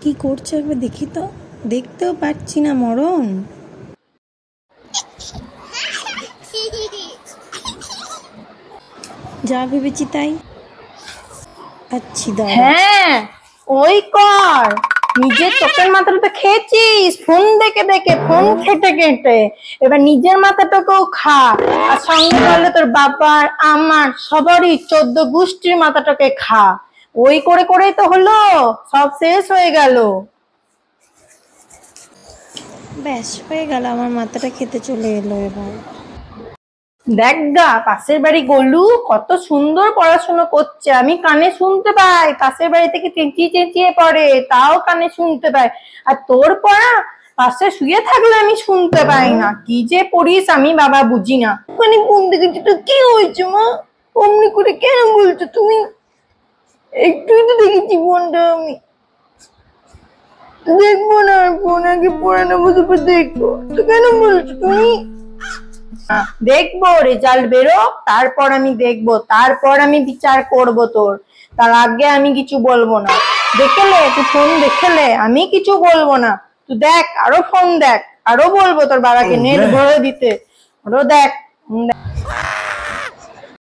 কি করছে একবার দেখি তো, দেখতেও পাচ্ছি না মরণ। যা ভেবেছি তাই। আচ্ছা হ্যাঁ ওই কর, নিজের চোখের মাথাটা তো খেয়েছিস ফোন দেখে দেখে, ফোন খেটে খেটে, এবার নিজের মাথাটাকেও খা। আর সঙ্গে বললে তোর বাবার আমার সবারই 14 গোষ্ঠীর মাথাটাকে খা। ওই করে করেই তো হলো, সব শেষ হয়ে গেল। ব্যাস হয়ে গেল, আমার মাথাটা খেতে চলে এলো। এবার দেখ গা, পাশের বাড়ি গোলু কত সুন্দর পড়াশোনা করছে, আমি কানে শুনতে পাই, পাশের বাড়ি থেকে চেঁচিয়ে চেঁচিয়ে পড়ে, তাও কানে শুনতে পাই। আর তোর পড়া পাশে শুয়ে থাকলে আমি শুনতে পাই না। কি যে পড়িস আমি বাবা বুঝি না। মানে ফোন দেখেছি তো কি হয়েছে মা, অমনি করে কেন বলছো তুমি? একটুই তো দেখেছি ফোনটা আমি, দেখবো না ফোন, আগে পড়ে নেবো তারপর দেখবো। তো কেন বলছো তুমি? দেখবো রেজাল্ট বেরো, তারপর আমি দেখবো, তারপর আমি বিচার করব তোর। তার আগে আমি কিছু বলবো না। দেখলে তুই ফোন দেখলে আমি কিছু বলবো না, তুই দেখ আরো ফোন দেখ, আরো বলবো তোর বাবাকে নেট ভরে দিতে, আরো দেখ।